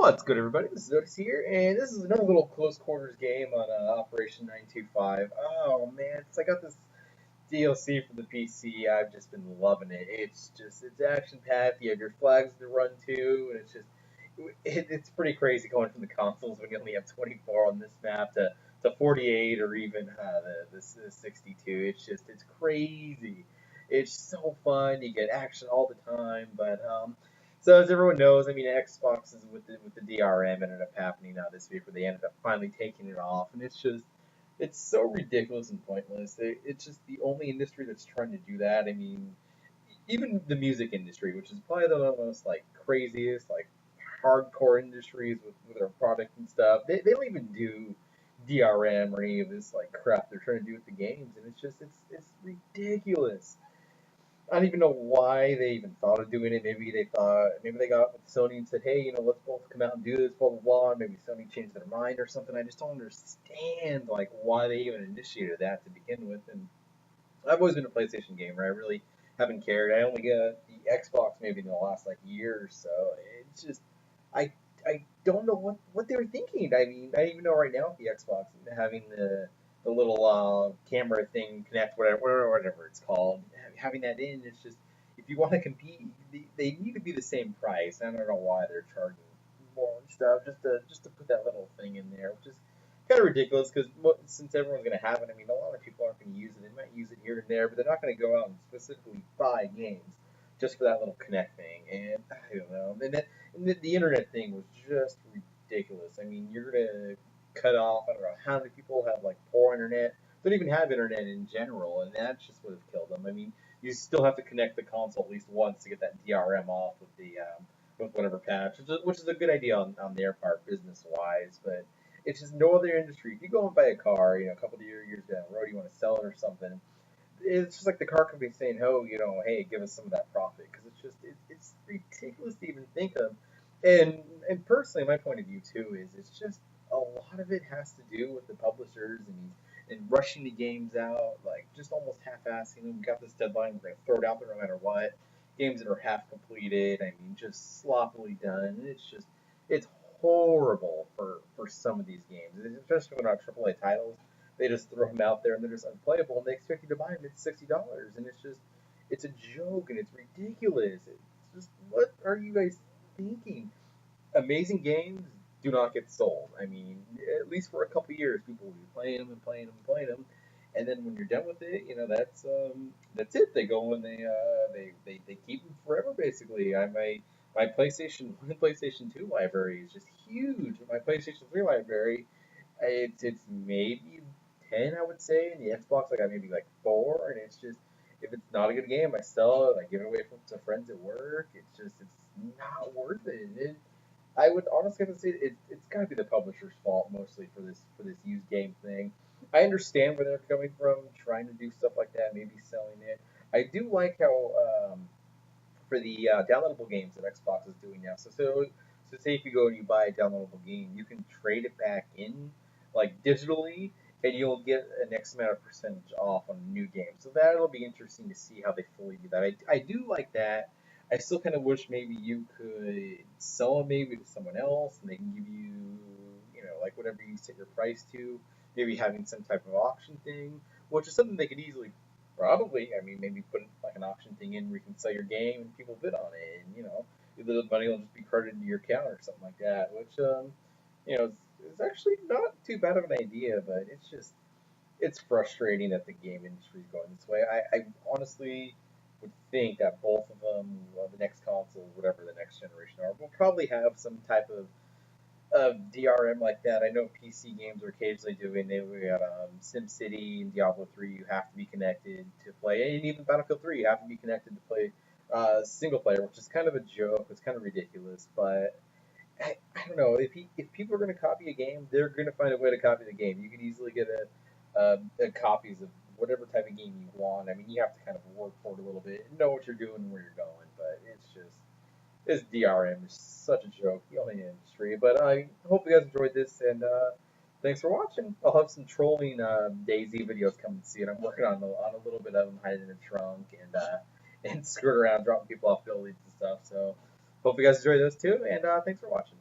What's good, everybody? This is Otis here, and this is another little close quarters game on Operation 925. Oh man, I got this DLC for the PC. I've just been loving it. It's action packed. You have your flags to run to, and it's pretty crazy going from the consoles when you only have 24 on this map to 48 or even the 62. It's crazy. It's so fun. You get action all the time, but so as everyone knows, I mean, Xboxes with the DRM ended up happening this week, where they ended up finally taking it off, and it's so ridiculous and pointless. It's just the only industry that's trying to do that. I mean, even the music industry, which is probably the most like craziest, like hardcore industries with their product and stuff, they don't even do DRM or any of this like crap they're trying to do with the games, and it's ridiculous. I don't even know why they even thought of doing it. Maybe they got with Sony and said, hey, let's both come out and do this, blah blah blah. Maybe Sony changed their mind or something. I just don't understand like why they even initiated that to begin with. And I've always been a PlayStation gamer. I really haven't cared. I only got the Xbox maybe in the last like year or so. It's just I I don't know what they were thinking. I mean, I even know right now with the Xbox having the little camera thing connect, whatever it's called, having that in, it's just if you want to compete, they need to be the same price. I don't know why they're charging more and stuff just to put that little thing in there, which is kind of ridiculous because since everyone's going to have it, I mean, a lot of people aren't going to use it. They might use it here and there, but they're not going to go out and specifically buy games just for that little connect thing. And I don't know. And the internet thing was just ridiculous. I mean, you're going to cut off, I don't know how many people have like poor internet, don't even have internet in general, and that just would have killed them. I mean, you still have to connect the console at least once to get that DRM off with whatever patch, which is a good idea on their part, business wise. But it's just no other industry. If you go and buy a car, a couple of years down the road, you want to sell it or something. It's just like the car company saying, "Oh, hey, give us some of that profit," because it's ridiculous to even think of. And personally, my point of view too is it's just a lot of it has to do with the publishers and rushing the games out, like just almost half-assing them. We got this deadline, we're gonna throw it out there no matter what. Games that are half completed, I mean, just sloppily done. It's horrible for some of these games, especially when they're AAA titles. They just throw them out there and they're just unplayable, and they expect you to buy them at $60, and it's a joke and it's ridiculous. It's just what are you guys thinking? Amazing games do not get sold. I mean, at least for a couple years, people will be playing them and playing them and playing them, and then when you're done with it, that's it. They go and they keep them forever. Basically, my PlayStation 1 and PlayStation 2 library is just huge. My PlayStation 3 library, it's maybe 10, I would say. In the Xbox, I got maybe like 4, and it's just if it's not a good game, I sell it. I give it away to friends at work. It's not worth it. I would honestly have to say it's got to be the publisher's fault mostly for this used game thing. I understand where they're coming from, trying to do stuff like that, maybe selling it. I do like how for the downloadable games that Xbox is doing now. So say if you go and you buy a downloadable game, you can trade it back in like digitally, and you'll get an X amount of percentage off on a new game. So that'll be interesting to see how they fully do that. I do like that. I still kind of wish maybe you could sell them maybe to someone else, and they can give you, like whatever you set your price to. Maybe having some type of auction thing, which is something they could easily probably. I mean, maybe put like an auction thing in where you can sell your game and people bid on it, and either the money will just be credited into your account or something like that. Which is actually not too bad of an idea, but it's frustrating that the game industry is going this way. I honestly would think that both of them, well, the next console, whatever the next generation are, will probably have some type of DRM like that. I know PC games are occasionally doing. We got SimCity and Diablo 3. You have to be connected to play, and even Battlefield 3, you have to be connected to play single player, which is kind of a joke. It's kind of ridiculous, but I don't know. If people are going to copy a game, they're going to find a way to copy the game. You can easily get a copies of whatever type of game you want. I mean, you have to kind of work for it a little bit, know what you're doing and where you're going, but this DRM is such a joke, the only industry. But I hope you guys enjoyed this, and thanks for watching. I'll have some trolling DayZ videos coming soon. I'm working on a little bit of them, hiding in the trunk and screwing around, dropping people off buildings and stuff. So hope you guys enjoy those too, and thanks for watching.